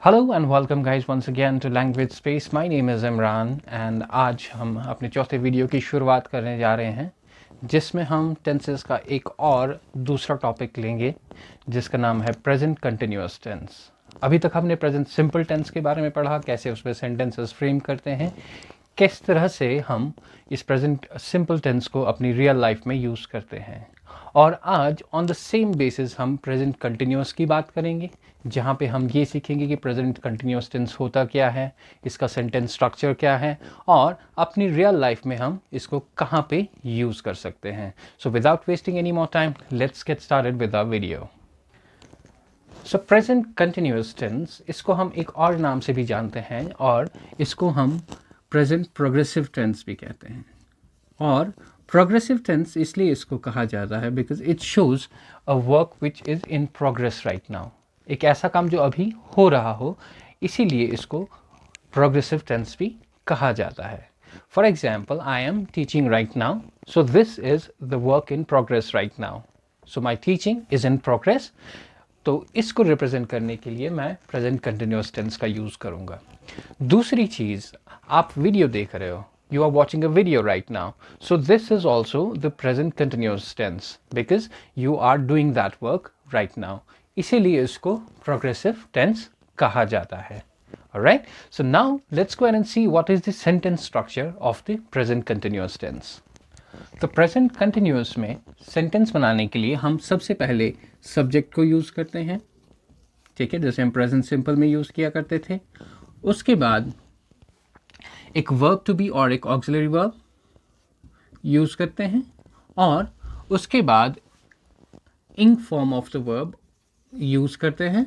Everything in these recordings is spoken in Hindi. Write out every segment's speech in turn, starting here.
Hello and welcome guys once again to language space. My name is Imran and आज हम अपने चौथे वीडियो की शुरुआत करने जा रहे हैं जिसमें हम टेंसेस का एक और दूसरा टॉपिक लेंगे जिसका नाम है प्रेजेंट कंटिन्यूअस टेंस। अभी तक हमने प्रेजेंट सिंपल टेंस के बारे में पढ़ा, कैसे उसमें सेंटेंसेस फ्रेम करते हैं, किस तरह से हम इस प्रेजेंट सिंपल टेंस को अपनी रियल लाइफ में यूज़ करते हैं। और आज ऑन द सेम बेसिस हम प्रेजेंट कंटिन्यूअस की बात करेंगे, जहाँ पे हम ये सीखेंगे कि प्रेजेंट कंटिन्यूअस टेंस होता क्या है, इसका सेंटेंस स्ट्रक्चर क्या है और अपनी रियल लाइफ में हम इसको कहाँ पे यूज़ कर सकते हैं। So without wasting any more time let's get started with our video. So present continuous tense, इसको हम एक और नाम से भी जानते हैं और इसको हम प्रेजेंट प्रोग्रेसिव टेंस भी कहते हैं। और प्रोग्रेसिव टेंस इसलिए इसको कहा जाता है because it shows a work which is in progress right now, एक ऐसा काम जो अभी हो रहा हो, इसीलिए इसको प्रोग्रेसिव टेंस भी कहा जाता है। For example, I am teaching right now, so this is the work in progress right now. So my teaching is in progress, तो इसको रिप्रेजेंट करने के लिए मैं प्रेजेंट कंटिन्यूअस टेंस का यूज़ करूँगा। दूसरी चीज़, आप वीडियो देख रहे हो, you are watching a video right now, so this is also the present continuous tense because you are doing that work right now, इसीलिए इसको progressive tense कहा जाता है। Alright, so now let's go ahead and see what is the sentence structure of the present continuous tense. तो प्रेजेंट कंटिन्यूअस में सेंटेंस बनाने के लिए हम सबसे पहले सब्जेक्ट को यूज़ करते हैं, ठीक है, जैसे हम प्रेजेंट सिंपल में यूज़ किया करते थे। उसके बाद एक वर्ब टू बी और एक ऑक्सिलरी वर्ब यूज़ करते हैं और उसके बाद इंग form of the verb use करते हैं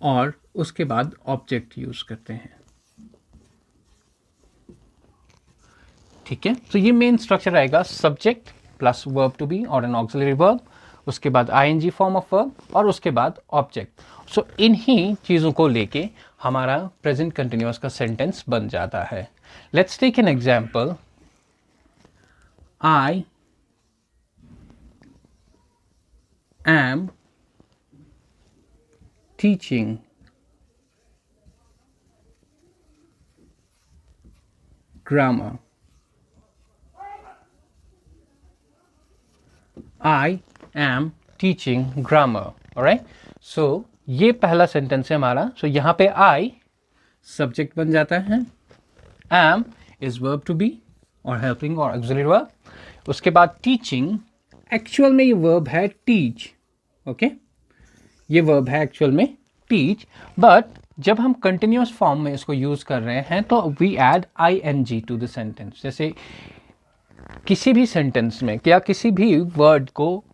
और उसके बाद ऑब्जेक्ट यूज़ करते हैं, ठीक है। तो ये मेन स्ट्रक्चर आएगा, subject plus verb to be और एन ऑक्सिलरी वर्ब, उसके बाद आईएनजी फॉर्म ऑफ वर्ब और उसके बाद ऑब्जेक्ट। सो इन्हीं चीज़ों को लेके हमारा प्रेजेंट कंटिन्यूअस का सेंटेंस बन जाता है। Let's take an example. I am teaching grammar. I am teaching grammar. Alright? So ये पहला सेंटेंस है हमारा। So यहाँ पे I सब्जेक्ट बन जाता है, am is verb to be और helping और auxiliary verb। उसके बाद teaching, एक्चुअल में ये वर्ब है teach, ओके, ये वर्ब है एक्चुअल में teach, बट जब हम कंटिन्यूअस फॉर्म में इसको यूज कर रहे हैं तो we add ing to the sentence। जैसे किसी भी सेंटेंस में या किसी भी वर्ड को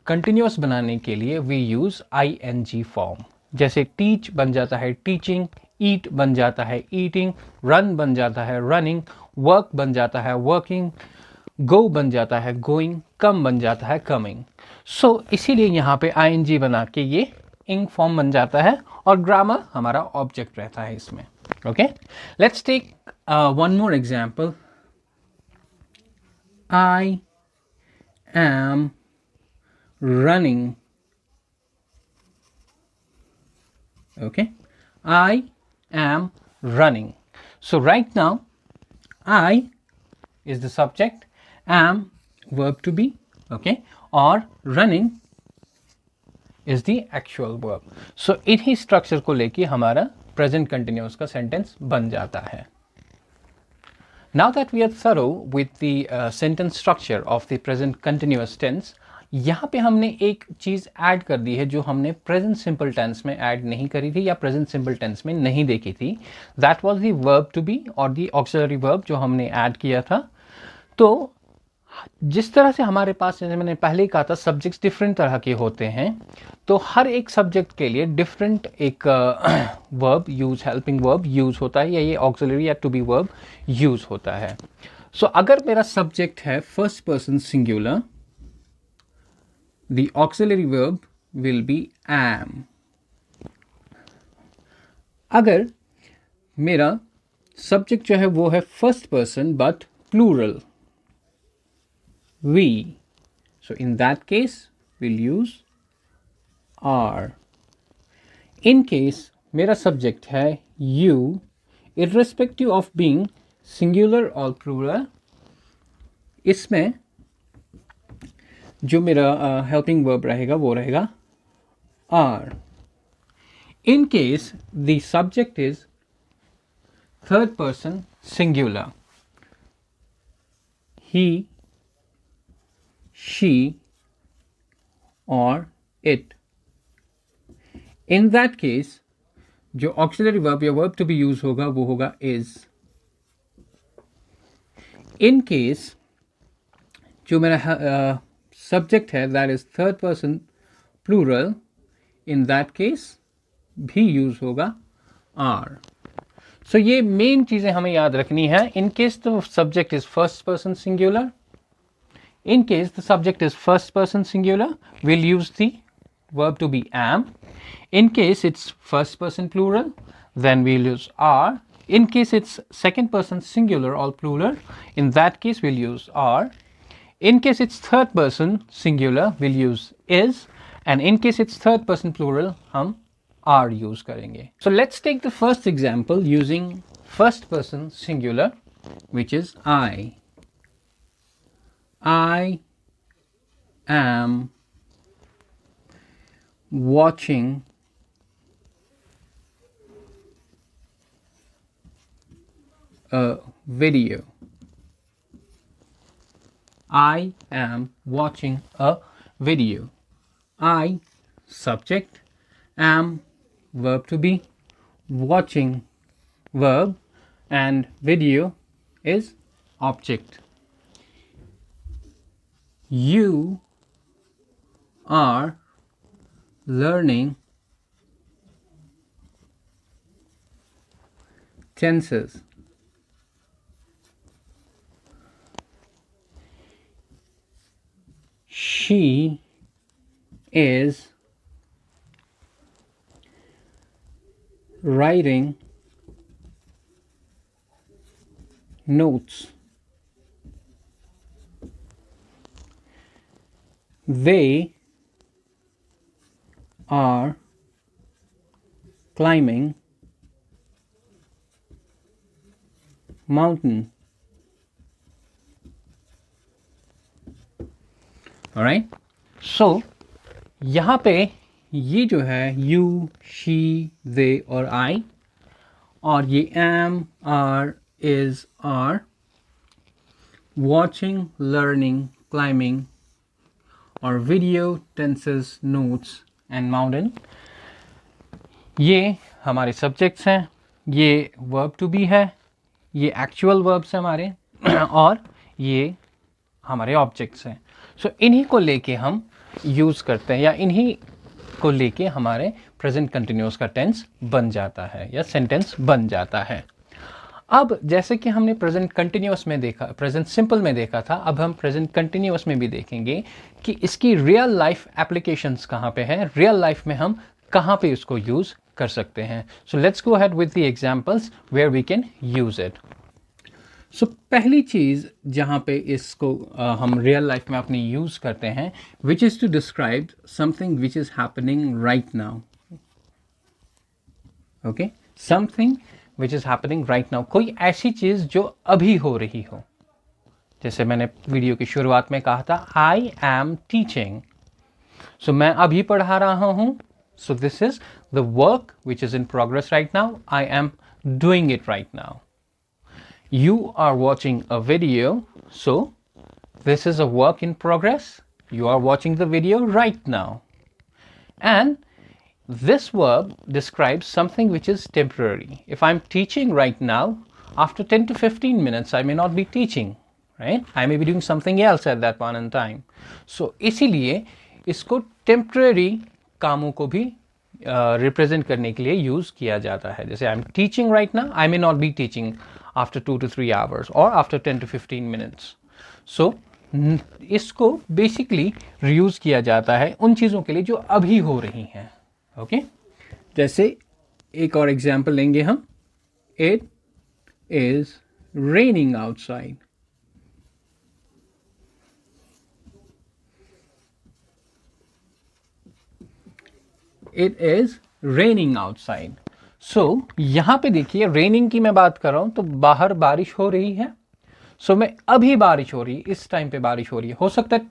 कंटिन्यूअस बनाने के लिए वी यूज़ ing फॉर्म। जैसे टीच बन जाता है टीचिंग, ईट बन जाता है ईटिंग, रन बन जाता है रनिंग, वर्क बन जाता है वर्किंग, गो बन जाता है गोइंग, कम बन जाता है कमिंग। सो इसीलिए यहाँ पे ing बना के ये इंग फॉर्म बन जाता है और ग्रामर हमारा ऑब्जेक्ट रहता है इसमें। Okay, let's take one more example. I am running. Okay, I am running. So right now, I is the subject, am verb to be, okay, और running is the actual verb. So इन्हीं स्ट्रक्चर को लेके हमारा प्रेजेंट कंटिन्यूअस का सेंटेंस बन जाता है। Now that we are thorough with the sentence structure of the present continuous tense, यहाँ पे हमने एक चीज़ ऐड कर दी है जो हमने प्रेजेंट सिंपल टेंस में ऐड नहीं करी थी या प्रेजेंट सिंपल टेंस में नहीं देखी थी। That was the verb to be और द ऑक्सिलरी वर्ब जो हमने ऐड किया था। तो जिस तरह से हमारे पास, जैसे मैंने पहले ही कहा था, सब्जेक्ट्स डिफरेंट तरह के होते हैं, तो हर एक सब्जेक्ट के लिए डिफरेंट एक verb use, helping verb use होता है, या ये ऑक्सिलरी या टू बी वर्ब यूज होता है। सो अगर मेरा सब्जेक्ट है first person singular, the auxiliary verb will be am. अगर मेरा सब्जेक्ट जो है वो है first person but plural, we, so in that case we'll use are. In case मेरा सब्जेक्ट है you, irrespective of being singular और प्लूरल, इसमें जो मेरा हेल्पिंग वर्ब रहेगा वो रहेगा are. In case the subject is third person singular, he, she or it, in that case जो ऑक्सिलरी वर्ब या वर्ब टू बी यूज होगा वो होगा इज। इन केस जो मेरा सब्जेक्ट है that is third person plural, in that case भी यूज होगा आर। सो ये मेन चीजें हमें याद रखनी है। In case the subject is first person singular, in case the subject is first person singular, we'll use the verb to be am. In case it's first person plural, then we'll use are. In case it's second person singular or plural, in that case we'll use are. In case it's third person singular, we'll use is. And in case it's third person plural, हम are use करेंगे. So let's take the first example using first person singular, which is I. I am watching a video. I am watching a video. I, subject, am, verb to be, watching, verb, and video is object. You are learning tenses. She is writing notes. They are climbing mountain. Alright? So यहाँ पे ये जो है you, she, they और I, और ये am, are, is, are, watching, learning, climbing, और video, tenses, notes and mountain, ये हमारे सब्जेक्ट्स हैं, ये वर्ब टू बी है, ये एक्चुअल वर्ब्स हैं हमारे और ये हमारे ऑब्जेक्ट्स हैं। सो इन्हीं को लेके हम यूज़ करते हैं या इन्हीं को लेके हमारे प्रेजेंट कंटिन्यूअस का टेंस बन जाता है या सेंटेंस बन जाता है। अब जैसे कि हमने प्रेजेंट कंटिन्यूअस में देखा, प्रेजेंट सिंपल में देखा था, अब हम प्रेजेंट कंटिन्यूअस में भी देखेंगे कि इसकी रियल लाइफ एप्लीकेशंस कहाँ पे हैं, रियल लाइफ में हम कहाँ पे इसको यूज़ कर सकते हैं। So let's go ahead with the examples where we can use it. So पहली चीज़ जहाँ पे इसको हम रियल लाइफ में अपनी यूज़ करते हैं, which is to describe something which is happening right now. Okay, something which is happening right now, कोई ऐसी चीज़ जो अभी हो रही हो। जैसे मैंने वीडियो की शुरुआत में कहा था आई एम टीचिंग, सो मैं अभी पढ़ा रहा हूँ। So this is the work which is in progress right now, I am doing it right now. You are watching a video, so this is a work in progress. You are watching the video right now. And this verb describes something which is temporary. If I'm teaching right now, after 10 to 15 minutes, I may not be teaching, right? I may be doing something else at that point in time. So इसीलिए इसको temporary कामों को भी रिप्रेजेंट करने के लिए यूज़ किया जाता है। जैसे आई am teaching right now, I may not be teaching after 2 to 3 hours और आफ्टर 10 to 15 minutes. सो इसको बेसिकली रीयूज़ किया जाता है उन चीज़ों के लिए जो अभी हो रही हैं। ओके, जैसे एक और एग्जाम्पल लेंगे हम, it is raining outside. It is raining outside. यहाँ पे देखिए रेनिंग की मैं बात कर रहा हूँ, तो बाहर बारिश हो रही है। मैं अभी बारिश हो रही है, इस टाइम पे बारिश हो रही है, हो सकता है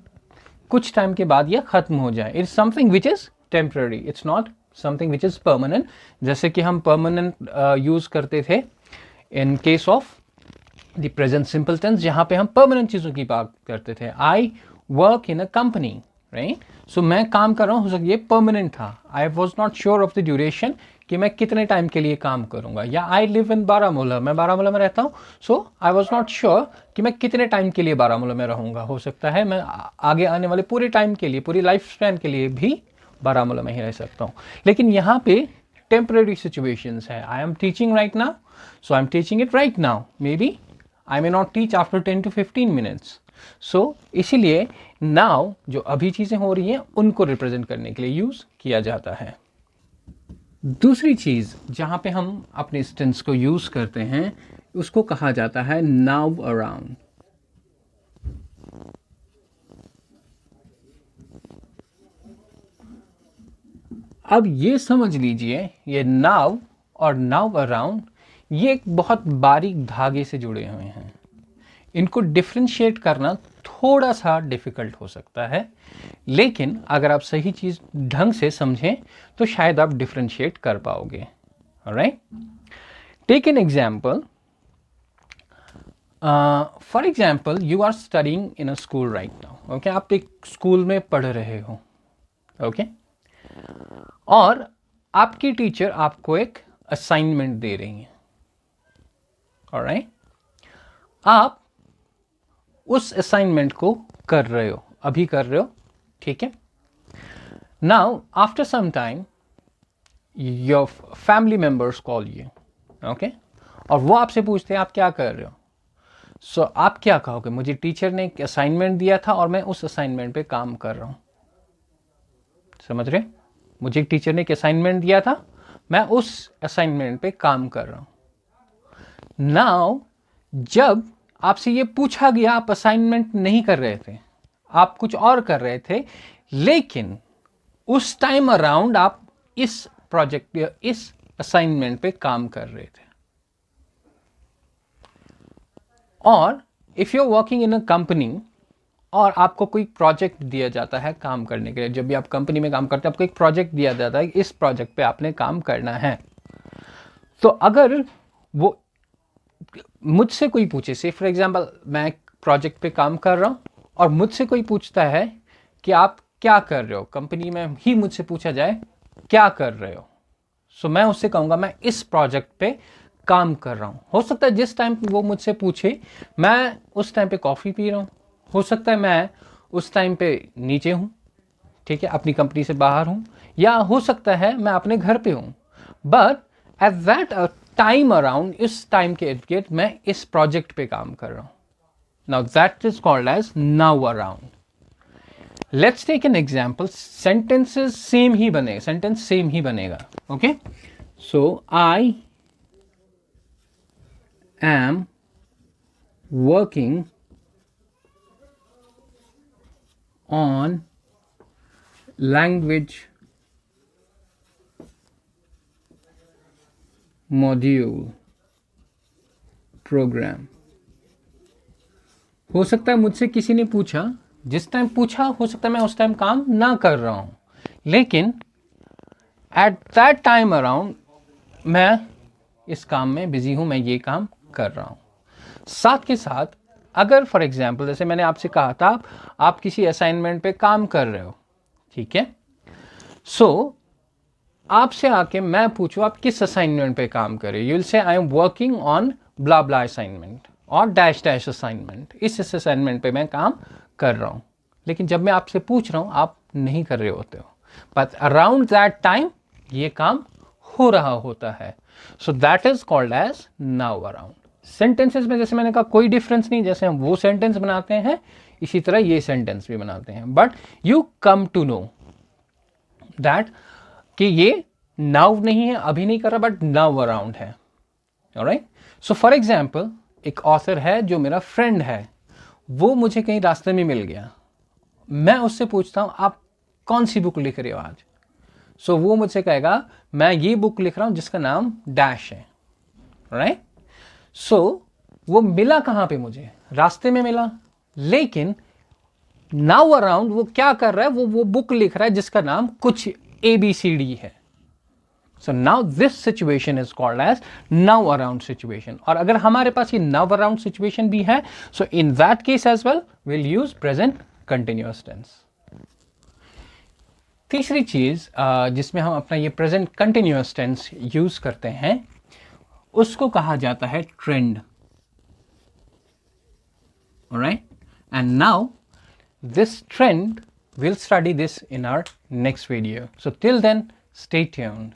कुछ टाइम के बाद यह खत्म हो जाए। It's something which is temporary, it's not something which is permanent. जैसे कि हम परमानेंट यूज करते थे in case of the present simple tense, जहां पे हम परमानेंट चीजों की बात करते थे। I work in a company, right. मैं काम कर रहा हूँ, हो सकता है ये परमानेंट था। I was not sure of the duration कि मैं कितने टाइम के लिए काम करूंगा। या आई लिव इन बारामूला, मैं बारामूला में रहता हूँ, आई वॉज नॉट श्योर कि मैं कितने टाइम के लिए बारामूला में रहूंगा। हो सकता है मैं आगे आने वाले पूरे टाइम के लिए, पूरी लाइफ स्पैन के लिए भी बारामूला में ही रह सकता हूँ। लेकिन यहाँ पे टेम्पररी सिचुएशंस है। I am teaching right now, so I am teaching it right now, maybe I may not teach after 10 to 15 minutes। इसीलिए नाउ जो अभी चीजें हो रही हैं उनको रिप्रेजेंट करने के लिए यूज किया जाता है। दूसरी चीज जहां पे हम अपने इस टेंस को यूज करते हैं उसको कहा जाता है नाउ अराउंड। अब ये समझ लीजिए, ये नाउ और नाउ अराउंड ये एक बहुत बारीक धागे से जुड़े हुए हैं। इनको डिफ्रेंशिएट करना थोड़ा सा डिफिकल्ट हो सकता है, लेकिन अगर आप सही चीज ढंग से समझें तो शायद आप डिफ्रेंशिएट कर पाओगे। Alright, take an example. For example, you are studying in a school right now. Okay, आप एक स्कूल में पढ़ रहे हो। ओके, और आपकी टीचर आपको एक असाइनमेंट दे रही है। ऑलराइट, आप उस असाइनमेंट को कर रहे हो, अभी कर रहे हो, ठीक है। Now after some time your family members call you, okay, और वो आपसे पूछते हैं आप क्या कर रहे हो। आप क्या कहोगे? मुझे टीचर ने एक असाइनमेंट दिया था और मैं उस असाइनमेंट पे काम कर रहा हूं। समझ रहे? मुझे एक टीचर ने एक असाइनमेंट दिया था, मैं उस असाइनमेंट पे काम कर रहा हूं। नाउ जब आपसे ये पूछा गया, आप असाइनमेंट नहीं कर रहे थे, आप कुछ और कर रहे थे, लेकिन उस टाइम अराउंड आप इस प्रोजेक्ट, इस असाइनमेंट पे काम कर रहे थे। और if you are working in a company और आपको कोई प्रोजेक्ट दिया जाता है काम करने के लिए, जब भी आप कंपनी में काम करते हैं आपको एक प्रोजेक्ट दिया जाता है, इस प्रोजेक्ट पे आपने काम करना है। तो अगर वो मुझसे कोई पूछे, से फॉर एग्जांपल मैं एक प्रोजेक्ट पे काम कर रहा हूं और मुझसे कोई पूछता है कि आप क्या कर रहे हो, कंपनी में ही मुझसे पूछा जाए क्या कर रहे हो, मैं उससे कहूंगा मैं इस प्रोजेक्ट पे काम कर रहा हूं। हो सकता है जिस टाइम वो मुझसे पूछे मैं उस टाइम पे कॉफी पी रहा हूं, हो सकता है मैं उस टाइम पे नीचे हूं, ठीक है, अपनी कंपनी से बाहर हूं, या हो सकता है मैं अपने घर पे हूं, but at that time around, इस टाइम के इर्द गिर्द मैं इस प्रोजेक्ट पे काम कर रहा हूं। Now that is called as now around. Let's take an example. Sentences same ही बनेगा, सेंटेंस सेम ही बनेगा। Okay, so I am working on language module program। हो सकता है मुझसे किसी ने पूछा, जिस टाइम पूछा हो सकता है मैं उस टाइम काम ना कर रहा हूं, लेकिन एट दैट टाइम अराउंड मैं इस काम में बिजी हूं, मैं ये काम कर रहा हूं। साथ के साथ अगर फॉर एग्जाम्पल जैसे मैंने आपसे कहा था आप किसी असाइनमेंट पे काम कर रहे हो, ठीक है, आपसे आके मैं पूछूं आप किस असाइनमेंट पे काम कर रहे हो, you will say I am working on blah blah assignment और डैश डैश असाइनमेंट, इस असाइनमेंट पे मैं काम कर रहा हूं। लेकिन जब मैं आपसे पूछ रहा हूं आप नहीं कर रहे होते हो, बट अराउंड दैट टाइम ये काम हो रहा होता है। So that is called as now around. Sentences में जैसे मैंने कहा कोई डिफरेंस नहीं, जैसे हम वो सेंटेंस बनाते हैं इसी तरह ये सेंटेंस भी बनाते हैं, but you come to know that कि ये नाउ नहीं है, अभी नहीं कर रहा, बट नाउ अराउंड है। ऑलराइट, सो फॉर एग्जांपल एक ऑथर है जो मेरा फ्रेंड है, वो मुझे कहीं रास्ते में मिल गया, मैं उससे पूछता हूं आप कौन सी बुक लिख रहे हो आज। सो वो मुझसे कहेगा मैं ये बुक लिख रहा हूं जिसका नाम डैश है, राइट? सो वो मिला कहां पे? मुझे रास्ते में मिला, लेकिन नाउ अराउंड वो क्या कर रहा है? वो बुक लिख रहा है जिसका नाम कुछ ABCD है. So now this situation is called as now around situation. और अगर हमारे पास ये now around situation भी है, so in that case as well we'll use present continuous tense. तीसरी चीज जिसमें हम अपना ये present continuous tense यूज करते हैं उसको कहा जाता है trend. Alright? And now this trend we'll study this in our next video. So till then, stay tuned.